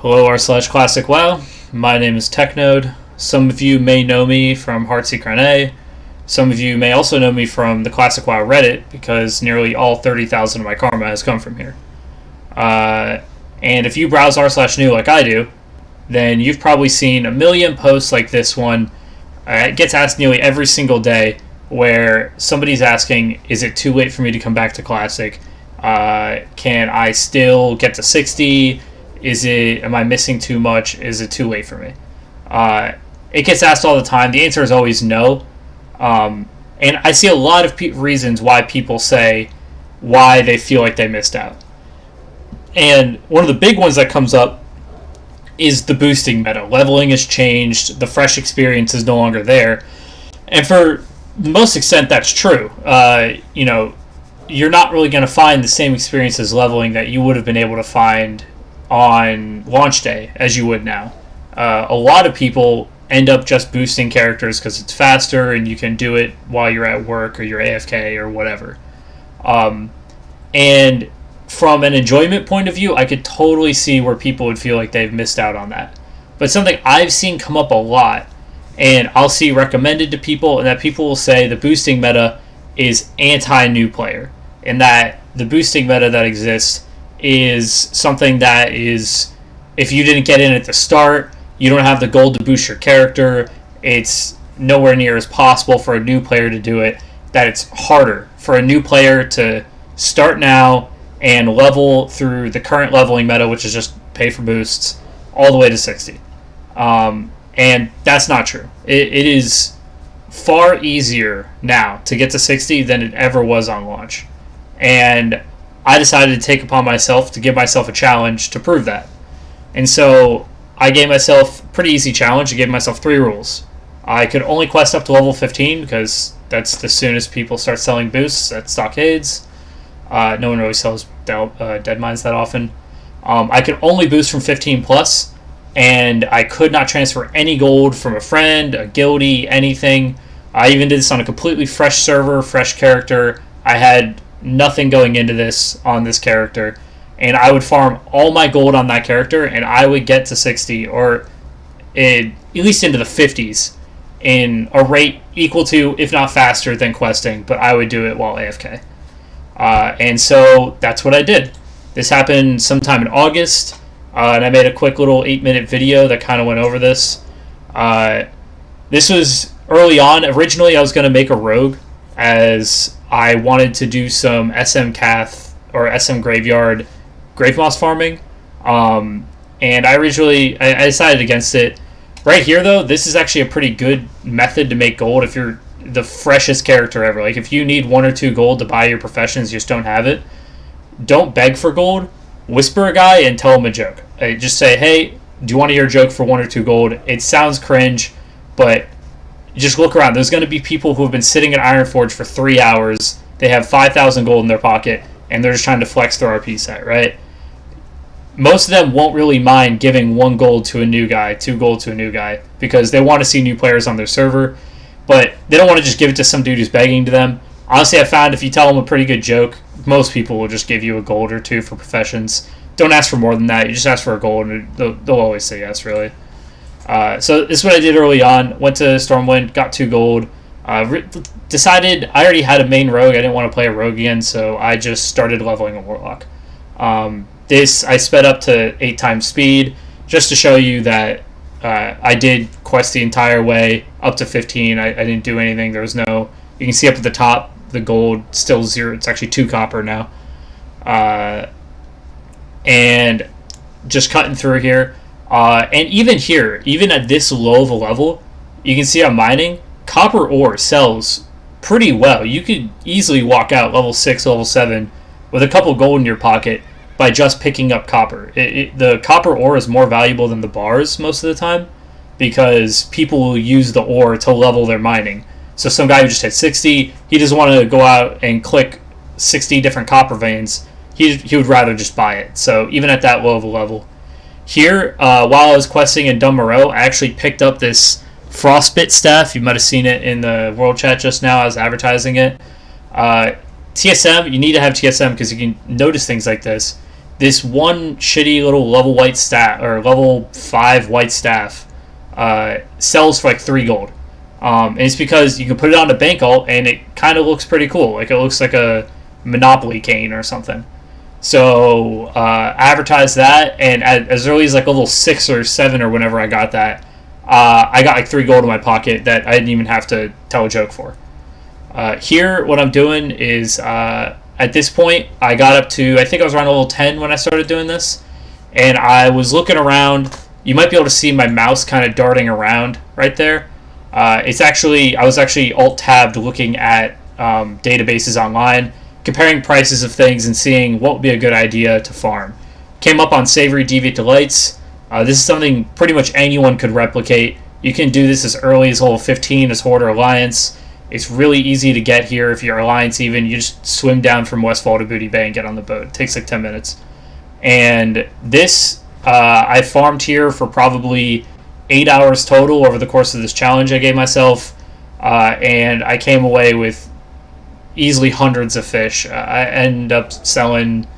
Hello r/classic WoW. My name is Technode. Some of you may know me from Heartseeker NA. Some of you may also know me from the Classic WoW Reddit because nearly all 30,000 of my karma has come from here. And if you browse r/new like I do, then you've probably seen a million posts like this one. It gets asked nearly every single day where somebody's asking, is it too late for me to come back to Classic? Can I still get to 60? Am I missing too much? Is it too late for me? It gets asked all the time. The answer is always no. And I see a lot of reasons why people say why they feel like they missed out. And one of the big ones that comes up is the boosting meta. Leveling has changed. The fresh experience is no longer there. And for the most extent, that's true. You're not really going to find the same experience as leveling that you would have been able to find on launch day as you would now. A lot of people end up just boosting characters because it's faster and you can do it while you're at work or you're AFK or whatever. And from an enjoyment point of view, I could totally see where people would feel like they've missed out on that. But something I've seen come up a lot, and I'll see recommended to people, and that people will say the boosting meta is anti-new player, and that the boosting meta that exists is something that is, if you didn't get in at the start, you don't have the gold to boost your character, it's nowhere near as possible for a new player to do it, that it's harder for a new player to start now and level through the current leveling meta, which is just pay for boosts, all the way to 60. And that's not true. It is far easier now to get to 60 than it ever was on launch. And I decided to take upon myself to give myself a challenge to prove that. And so I gave myself a pretty easy challenge. I gave myself 3 rules. I could only quest up to level 15 because that's the soonest people start selling boosts at Stockades. No one really sells dead mines that often. I could only boost from 15 plus, and I could not transfer any gold from a friend, a guildie, anything. I even did this on a completely fresh server, fresh character. I had nothing going into this on this character, and I would farm all my gold on that character, and I would get to 60 or at least into the 50s in a rate equal to, if not faster than questing, but I would do it while AFK. And so that's what I did. This happened sometime in August, and I made a quick little 8-minute video that kind of went over this. This was early on. Originally, I was going to make a rogue, as I wanted to do some SM Cath or SM Graveyard Grave Moss farming. And I decided against it. Right here, though, this is actually a pretty good method to make gold if you're the freshest character ever. Like, if you need 1 or 2 gold to buy your professions, you just don't have it. Don't beg for gold. Whisper a guy and tell him a joke. Just say, hey, do you want to hear a joke for 1 or 2 gold? It sounds cringe, but just look around. There's going to be people who have been sitting at Ironforge for 3 hours. They have 5,000 gold in their pocket, and they're just trying to flex their RP set, right? Most of them won't really mind giving 1 gold to a new guy, 2 gold to a new guy, because they want to see new players on their server, but they don't want to just give it to some dude who's begging to them. Honestly, I found if you tell them a pretty good joke, most people will just give you a gold or 2 for professions. Don't ask for more than that. You just ask for a gold, and they'll always say yes, really. So this is what I did early on. Went to Stormwind, got 2 gold. Decided I already had a main rogue. I didn't want to play a rogue again, so I just started leveling a warlock. This I sped up to 8 times speed just to show you that I did quest the entire way up to 15. I didn't do anything. There was no. You can see up at the top the gold still 0. It's actually 2 copper now. And just cutting through here. And even here, even at this low of a level, you can see I'm mining. Copper ore sells pretty well. You could easily walk out level 6, level 7 with a couple gold in your pocket by just picking up copper. The copper ore is more valuable than the bars most of the time because people will use the ore to level their mining. So some guy who just hit 60, he doesn't want to go out and click 60 different copper veins. He would rather just buy it. So even at that low of a level. Here, while I was questing in Dunmoreau, I actually picked up this Frostbit staff. You might have seen it in the world chat just now. I was advertising it. TSM, you need to have TSM because you can notice things like this. this one shitty little level white staff or level 5 white staff sells for like 3 gold. And it's because you can put it on a bank alt and it kind of looks pretty cool. Like it looks like a Monopoly cane or something. So advertise that, and as early as like level 6 or 7 or whenever I got that, I got like 3 gold in my pocket that I didn't even have to tell a joke for. Here, what I'm doing is at this point, I got up to, I think I was around level 10 when I started doing this, and I was looking around. You might be able to see my mouse kind of darting around right there. I was actually alt-tabbed looking at databases online, comparing prices of things and seeing what would be a good idea to farm. Came up on Savory Deviant Delights. This is something pretty much anyone could replicate. You can do this as early as level 15 as Horde or Alliance. It's really easy to get here if you're Alliance even. You just swim down from Westfall to Booty Bay and get on the boat. It takes like 10 minutes. And this, I farmed here for probably 8 hours total over the course of this challenge I gave myself. And I came away with easily hundreds of fish. I ended up selling,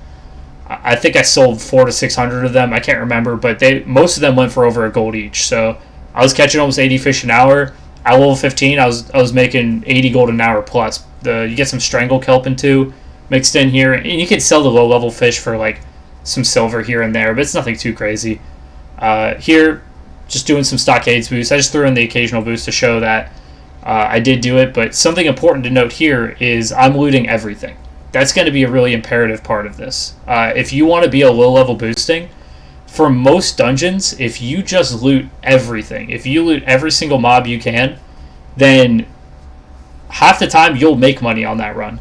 I think I sold 400 to 600 of them. I can't remember, but most of them went for over a gold each. So I was catching almost 80 fish an hour. At level 15, I was making 80 gold an hour plus. You get some strangle kelpin too mixed in here, and you can sell the low level fish for like some silver here and there, but it's nothing too crazy. Here, just doing some stockades boosts. I just threw in the occasional boost to show that I did do it, but something important to note here is I'm looting everything. That's going to be a really imperative part of this. If you want to be a low-level boosting, for most dungeons, if you just loot everything, if you loot every single mob you can, then half the time you'll make money on that run.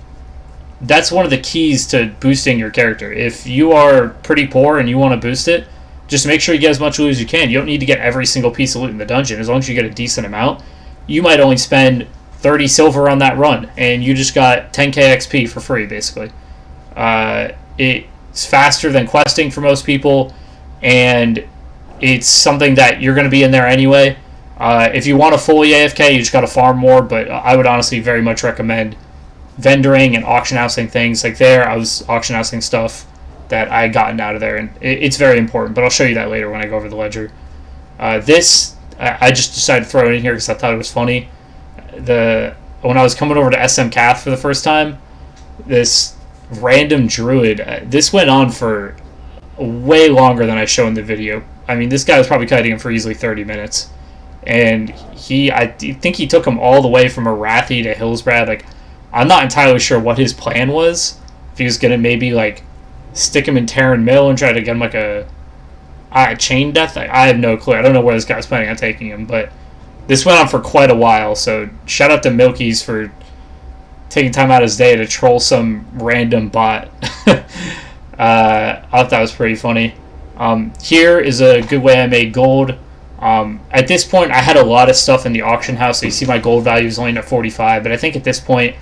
That's one of the keys to boosting your character. If you are pretty poor and you want to boost it, just make sure you get as much loot as you can. You don't need to get every single piece of loot in the dungeon. As long as you get a decent amount, you might only spend 30 silver on that run, and you just got 10k XP for free, basically. It's faster than questing for most people, and it's something that you're going to be in there anyway. If you want to fully AFK, you just got to farm more, but I would honestly very much recommend vendoring and auction housing things. Like there, I was auction housing stuff that I had gotten out of there, and it's very important, but I'll show you that later when I go over the ledger. This, I just decided to throw it in here because I thought it was funny. When I was coming over to SM Cath for the first time, this random druid, this went on for way longer than I show in the video. I mean, this guy was probably kiting him for easily 30 minutes. And I think he took him all the way from Arathi to Hillsbrad. Like, I'm not entirely sure what his plan was. If he was going to maybe, like, stick him in Terran Mill and try to get him, like, a chain death. I have no clue. I don't know where this guy was planning on taking him, but this went on for quite a while. So, shout out to Milky's for taking time out of his day to troll some random bot. I thought that was pretty funny. Here is a good way I made gold. At this point, I had a lot of stuff in the auction house, so you see my gold value is only at 45, but I think at this point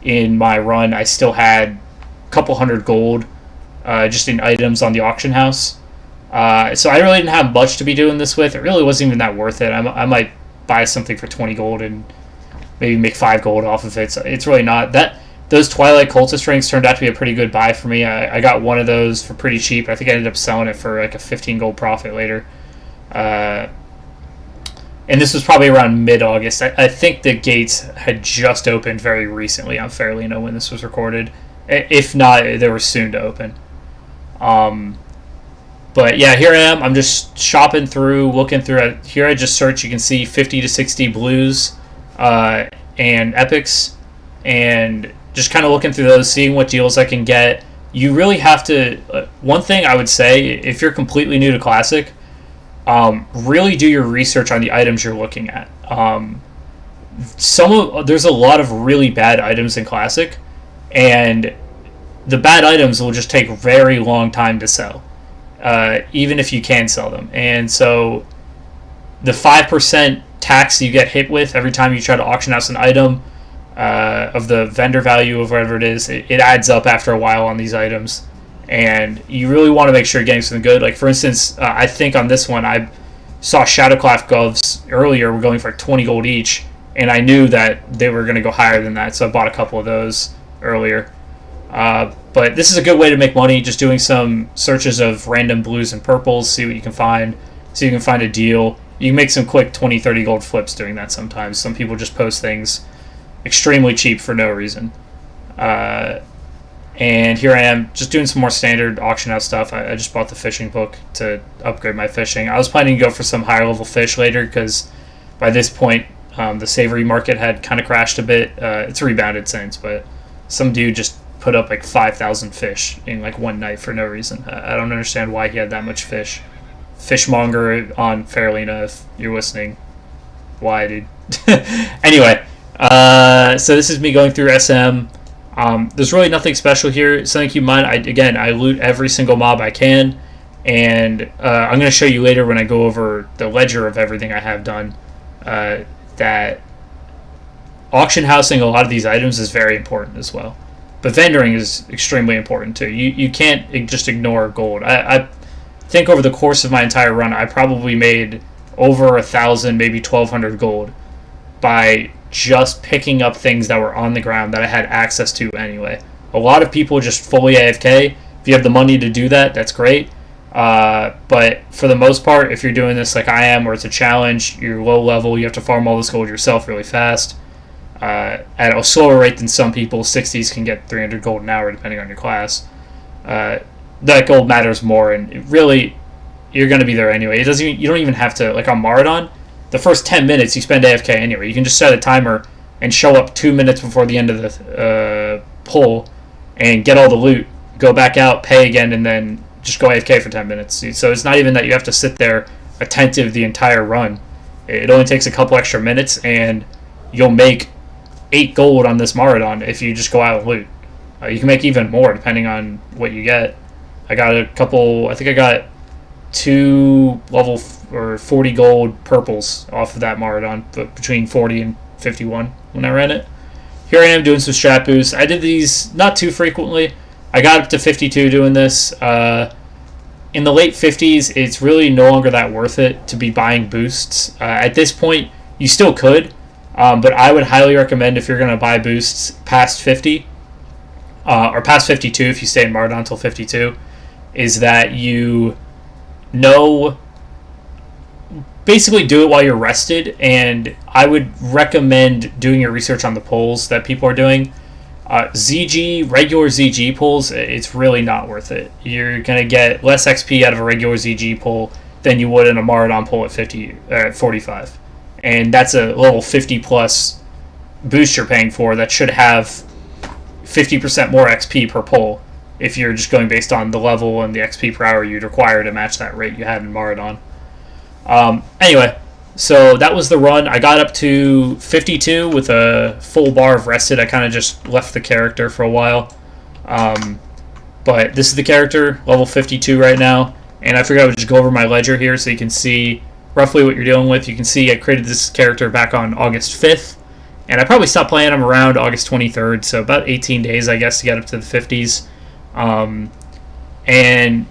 in my run, I still had a couple hundred gold just in items on the auction house. So I really didn't have much to be doing this with. It really wasn't even that worth it. I might buy something for 20 gold and maybe make 5 gold off of it. So it's really not that. Those Twilight Cultist rings turned out to be a pretty good buy for me. I got one of those for pretty cheap. I think I ended up selling it for like a 15 gold profit later. And this was probably around mid-August. I think the gates had just opened very recently. I fairly know when this was recorded. If not, they were soon to open. But yeah, here I am. I'm just shopping through, looking through. Here I just search. You can see 50 to 60 blues and epics. And just kind of looking through those, seeing what deals I can get. You really have to... one thing I would say, if you're completely new to Classic, really do your research on the items you're looking at. There's a lot of really bad items in Classic, and the bad items will just take a very long time to sell, even if you can sell them. And so the 5% tax you get hit with every time you try to auction house an item of the vendor value of whatever it is, it adds up after a while on these items. And you really want to make sure you're getting something good. Like, for instance, I think on this one, I saw Shadowclaft gloves earlier were going for 20 gold each, and I knew that they were going to go higher than that, so I bought a couple of those earlier. But this is a good way to make money, just doing some searches of random blues and purples, see what you can find, see if you can find a deal. You can make some quick 20, 30 gold flips doing that sometimes. Some people just post things extremely cheap for no reason. And here I am just doing some more standard auction house stuff. I just bought the fishing book to upgrade my fishing. I was planning to go for some higher level fish later because by this point the savory market had kind of crashed a bit. It's rebounded since, but some dude just put up like 5,000 fish in like one night for no reason. I don't understand why he had that much fish. Fishmonger on Fairlena, if you're listening. Why, dude? Anyway, so this is me going through SM. There's really nothing special here. Something to keep in mind, I loot every single mob I can, and I'm going to show you later when I go over the ledger of everything I have done, that auction housing a lot of these items is very important as well. But vendoring is extremely important too. You can't just ignore gold. I think over the course of my entire run, I probably made over 1,000, maybe 1,200 gold by just picking up things that were on the ground that I had access to anyway. A lot of people just fully AFK. If you have the money to do that, that's great. But for the most part, if you're doing this like I am, where it's a challenge, you're low level, you have to farm all this gold yourself really fast. At a slower rate than some people, 60s can get 300 gold an hour depending on your class. That gold matters more, and really, you're going to be there anyway. You don't even have to, like on Maradon, the first 10 minutes you spend AFK anyway. You can just set a timer and show up 2 minutes before the end of the pull and get all the loot, go back out, pay again, and then just go AFK for 10 minutes. So it's not even that you have to sit there attentive the entire run. It only takes a couple extra minutes, and you'll make 8 gold on this Maradon if you just go out and loot. You can make even more depending on what you get. I got a couple, I think I got 2 level or 40 gold purples off of that Maradon, but between 40 and 51 when I ran it. Here I am doing some strat boosts. I did these not too frequently. I got up to 52 doing this. In the late 50s, it's really no longer that worth it to be buying boosts. At this point, you still could, but I would highly recommend if you're going to buy boosts past 50, or past 52 if you stay in Maradon until 52, is that you basically do it while you're rested, and I would recommend doing your research on the pulls that people are doing. Regular ZG pulls, it's really not worth it. You're going to get less XP out of a regular ZG pull than you would in a Maradon pull at 45. And that's a level 50 plus boost you're paying for that should have 50% more XP per pull if you're just going based on the level and the XP per hour you'd require to match that rate you had in Maradon. Anyway, so that was the run. I got up to 52 with a full bar of rested. I kind of just left the character for a while. But this is the character, level 52 right now. And I figured I would just go over my ledger here so you can see roughly what you're dealing with. You can see I created this character back on August 5th. And I probably stopped playing him around August 23rd, so about 18 days, I guess, to get up to the 50s. And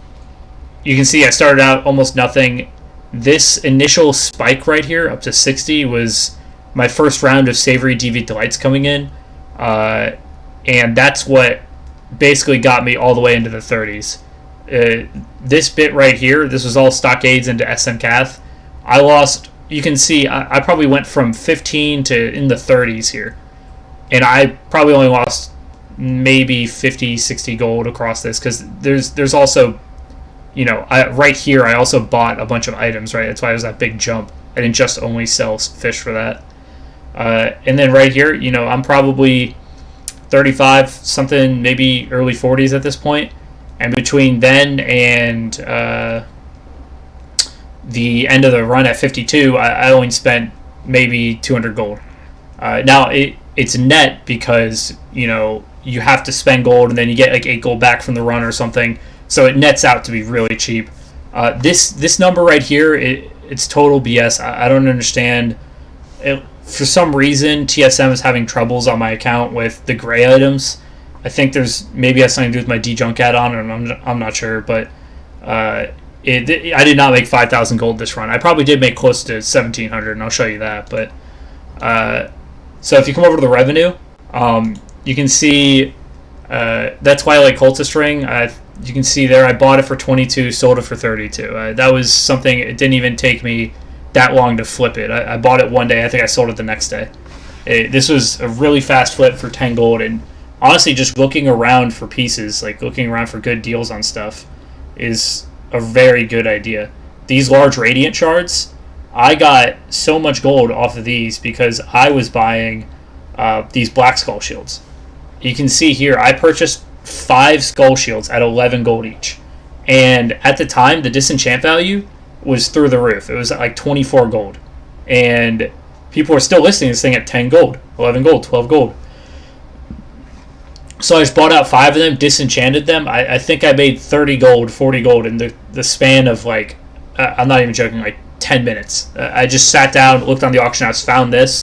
you can see I started out almost nothing. This initial spike right here, up to 60, was my first round of Savory Deviant Delights coming in. And that's what basically got me all the way into the 30s. This bit right here, this was all stockades into SM Cath. I lost, you can see, I probably went from 15 to in the 30s here. And I probably only lost maybe 50, 60 gold across this, because there's also, you know, right here I also bought a bunch of items, right? That's why it was that big jump. I didn't just only sell fish for that. And then right here, you know, I'm probably 35, something, maybe early 40s at this point. And between then and the end of the run at 52, I only spent maybe 200 gold. Now, it's net because, you know, you have to spend gold and then you get like 8 gold back from the run or something. So it nets out to be really cheap. This number right here, it's total BS. I don't understand. For some reason, TSM is having troubles on my account with the gray items. I think maybe has something to do with my D-Junk add-on, and I'm not sure, but I did not make 5,000 gold this run. I probably did make close to 1,700, and I'll show you that. But so if you come over to the revenue, you can see That's why I like cultist ring. You can see there I bought it for 22, sold it for 32. That was something, it didn't even take me that long to flip it. I bought it one day, I think I sold it the next day. This was a really fast flip for 10 gold, and honestly just looking around for pieces, like looking around for good deals on stuff, is a very good idea. These large radiant shards, I got so much gold off of these because I was buying these black skull shields. You can see here I purchased 5 skull shields at 11 gold each, and at the time the disenchant value was through the roof. It was at like 24 gold, and people were still listing this thing at 10 gold, 11 gold, 12 gold. So I just bought out 5 of them, disenchanted them. I think I made 30 gold, 40 gold in the span of like, I'm not even joking, like 10 minutes. I just sat down, looked on the auction house, found this,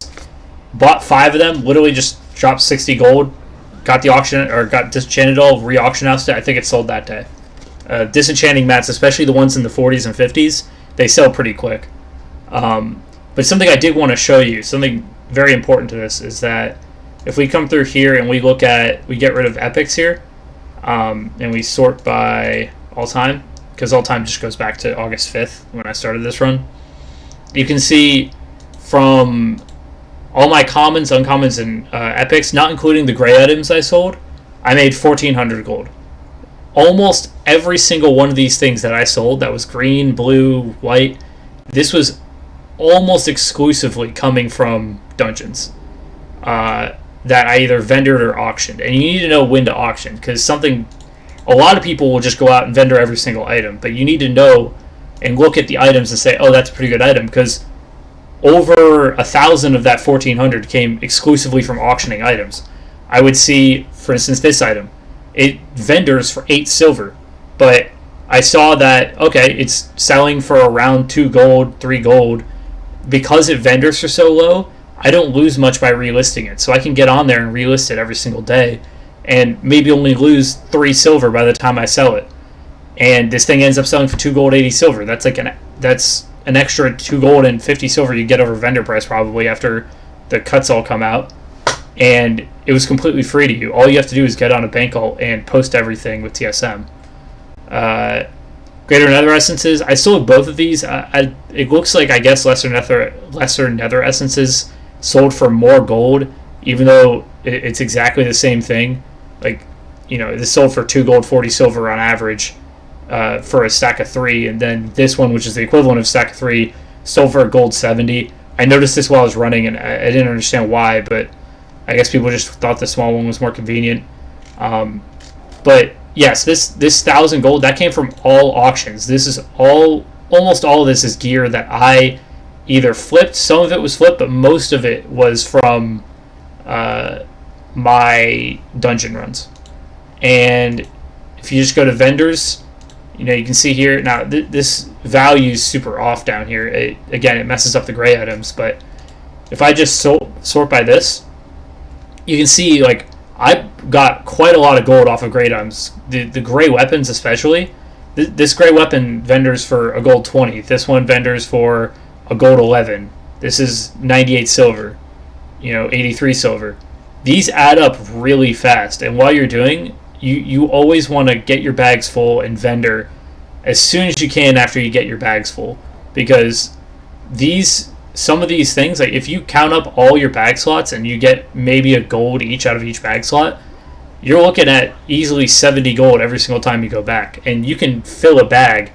bought 5 of them, literally just dropped 60 gold, got the auction, or got disenchanted all, re-auction housed it. I think it sold that day. Disenchanting mats, especially the ones in the 40s and 50s, they sell pretty quick. But something I did want to show you, something very important to this, is that if we come through here and we look at, we get rid of epics here, and we sort by all time, because all time just goes back to August 5th when I started this run. You can see from all my commons, uncommons, and epics, not including the gray items I sold, I made 1,400 gold. Almost every single one of these things that I sold that was green, blue, white, this was almost exclusively coming from dungeons that I either vendored or auctioned. And you need to know when to auction, because a lot of people will just go out and vendor every single item, but you need to know and look at the items and say, oh, that's a pretty good item, because over 1,000 of that 1,400 came exclusively from auctioning items. I would see, for instance, this item, it vendors for 8 silver, but I saw that, okay, it's selling for around 2 gold, 3 gold. Because it vendors for so low, I don't lose much by relisting it. So I can get on there and relist it every single day and maybe only lose 3 silver by the time I sell it. And this thing ends up selling for 2 gold, 80 silver. That's an extra 2 gold and 50 silver you get over vendor price probably after the cuts all come out. And it was completely free to you. All you have to do is get on a bank alt and post everything with TSM. Greater Nether Essences, I sold both of these. It looks like, I guess, lesser Nether Essences sold for more gold, even though it's exactly the same thing. Like, you know, this sold for 2 gold, 40 silver on average for a stack of 3, and then this one, which is the equivalent of stack of 3, sold for a gold 70. I noticed this while I was running, and I didn't understand why, but I guess people just thought the small one was more convenient. But yes, this 1,000 gold, that came from all auctions. This is almost all of this is gear that I either flipped. Some of it was flipped, but most of it was from my dungeon runs. And if you just go to vendors, you know, you can see here now this value is super off down here. It messes up the gray items, but if I just sort by this, you can see, like, I got quite a lot of gold off of gray items. The gray weapons especially. This gray weapon vendors for a gold 20. This one vendors for a gold 11. This is 98 silver. 83 silver. These add up really fast. And while you're doing, you always want to get your bags full and vendor as soon as you can after you get your bags full. Because some of these things, like if you count up all your bag slots and you get maybe a gold each out of each bag slot, you're looking at easily 70 gold every single time you go back. And you can fill a bag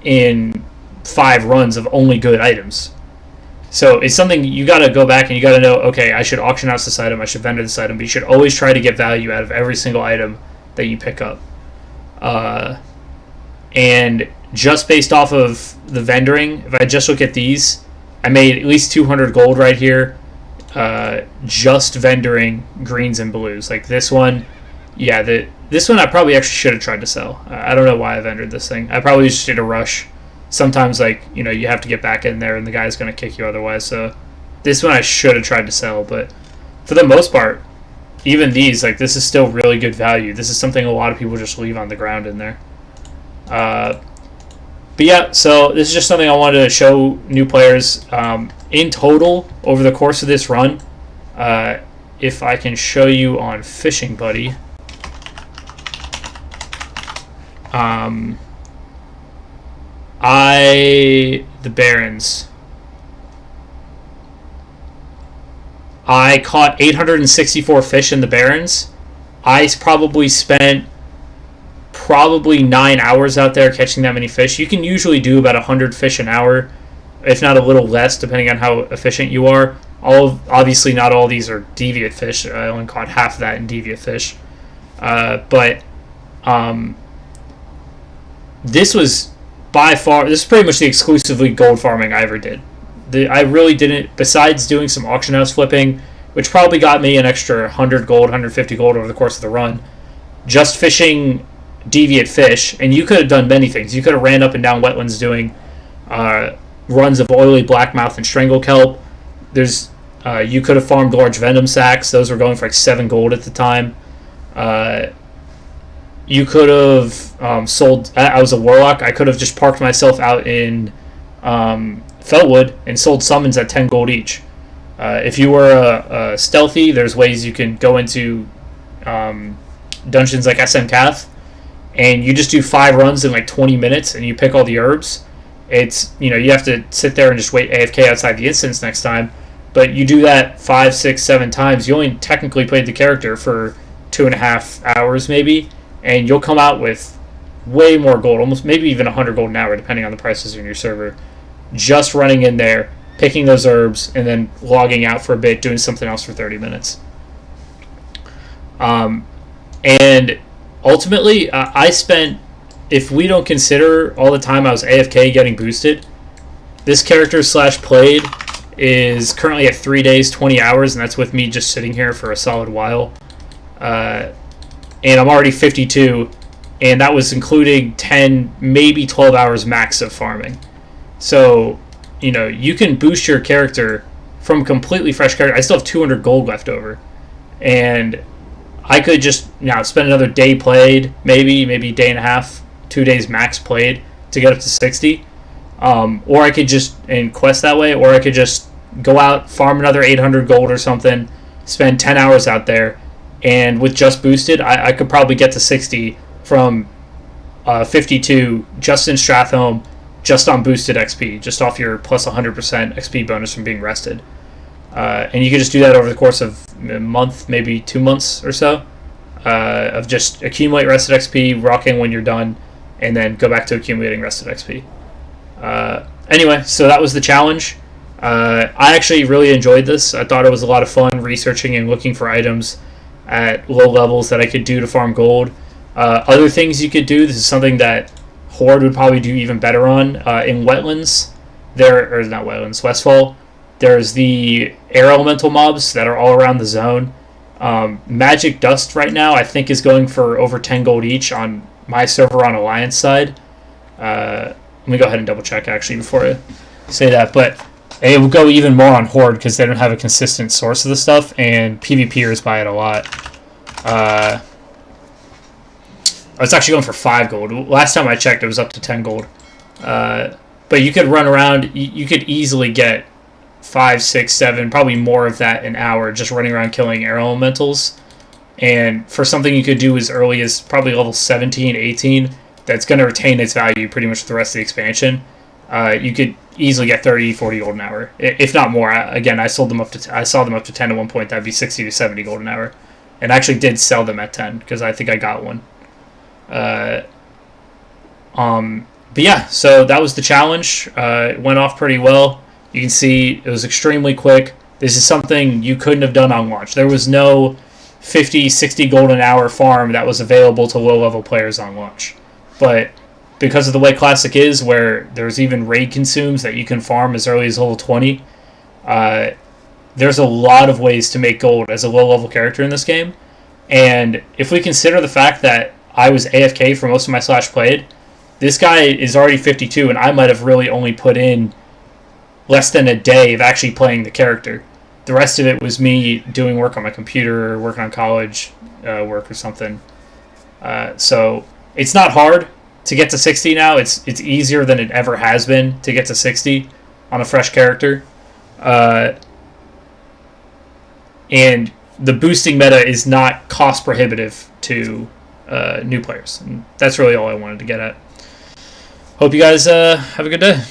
in 5 runs of only good items. So it's something you got to go back and you got to know, okay, I should auction house this item, I should vendor this item, but you should always try to get value out of every single item that you pick up. And just based off of the vendoring, if I just look at these, I made at least 200 gold right here, just vendoring greens and blues. Like this one, this one I probably actually should have tried to sell. I don't know why I vendored this thing. I probably just did a rush. Sometimes, you have to get back in there and the guy's going to kick you otherwise. So this one I should have tried to sell. But for the most part, even these, this is still really good value. This is something a lot of people just leave on the ground in there. But yeah, so this is just something I wanted to show new players. In total, over the course of this run, if I can show you on Fishing Buddy, Um, the Barrens. I caught 864 fish in the Barrens. I probably spent 9 hours out there catching that many fish. You can usually do about 100 fish an hour, if not a little less, depending on how efficient you are. Obviously, not all these are deviate fish. I only caught half of that in deviate fish. But this was by far, this is pretty much the exclusively gold farming I ever did. I really didn't, besides doing some auction house flipping, which probably got me an extra 100 gold, 150 gold over the course of the run, just fishing deviate fish. And you could have done many things. You could have ran up and down wetlands doing runs of oily blackmouth and strangle kelp. You could have farmed large venom sacks. Those were going for like 7 gold at the time. You could have sold. I was a warlock. I could have just parked myself out in Felwood and sold summons at 10 gold each. If you were a stealthy, there's ways you can go into dungeons like SM Cath, and you just do 5 runs in like 20 minutes, and you pick all the herbs. It's, you have to sit there and just wait AFK outside the instance next time, but you do that 5, 6, 7 times. You only technically played the character for 2.5 hours maybe, and you'll come out with way more gold, almost maybe even 100 gold an hour, depending on the prices in your server, just running in there, picking those herbs, and then logging out for a bit, doing something else for 30 minutes. And ultimately, I spent, if we don't consider all the time I was AFK getting boosted, this character / played is currently at 3 days, 20 hours, and that's with me just sitting here for a solid while. And I'm already 52, and that was including 10, maybe 12 hours max of farming. So, you can boost your character from a completely fresh character. I still have 200 gold left over, and I could just spend another day played, maybe day and a half, 2 days max played to get up to 60. Or I could just quest that way, or I could just go out, farm another 800 gold or something, spend 10 hours out there, and with just boosted, I could probably get to 60 from 52 just in Stratholme, just on boosted XP, just off your plus 100% XP bonus from being rested. And you can just do that over the course of a month, maybe 2 months or so, of just accumulate rested XP, rocking when you're done, and then go back to accumulating rested XP. Anyway, so that was the challenge. I actually really enjoyed this. I thought it was a lot of fun researching and looking for items at low levels that I could do to farm gold. Other things you could do, this is something that Horde would probably do even better on. In Wetlands, not Wetlands, Westfall, there's the air elemental mobs that are all around the zone. Magic Dust right now, I think, is going for over 10 gold each on my server on Alliance side. Let me go ahead and double check actually before I say that, but it will go even more on Horde because they don't have a consistent source of the stuff, and PvPers buy it a lot. It's actually going for 5 gold. Last time I checked, it was up to 10 gold. But you could run around, you could easily get 5, 6, 7, probably more of that an hour just running around killing air elementals. And for something you could do as early as probably level 17, 18, that's going to retain its value pretty much for the rest of the expansion, you could easily get 30, 40 gold an hour, if not more. Again, I saw them up to 10 at one point. That'd be 60 to 70 gold an hour, and I actually did sell them at 10 because I think I got one. But yeah, so that was the challenge. It went off pretty well. You can see it was extremely quick. This is something you couldn't have done on launch. There was no 50, 60 gold an hour farm that was available to low-level players on launch. But because of the way Classic is, where there's even raid consumes that you can farm as early as level 20, there's a lot of ways to make gold as a low-level character in this game. And if we consider the fact that I was AFK for most of my /played, this guy is already 52, and I might have really only put in less than a day of actually playing the character. The rest of it was me doing work on my computer, or working on college work or something. So it's not hard to get to 60 now. It's easier than it ever has been to get to 60 on a fresh character. And the boosting meta is not cost prohibitive to new players. And that's really all I wanted to get at. Hope you guys have a good day.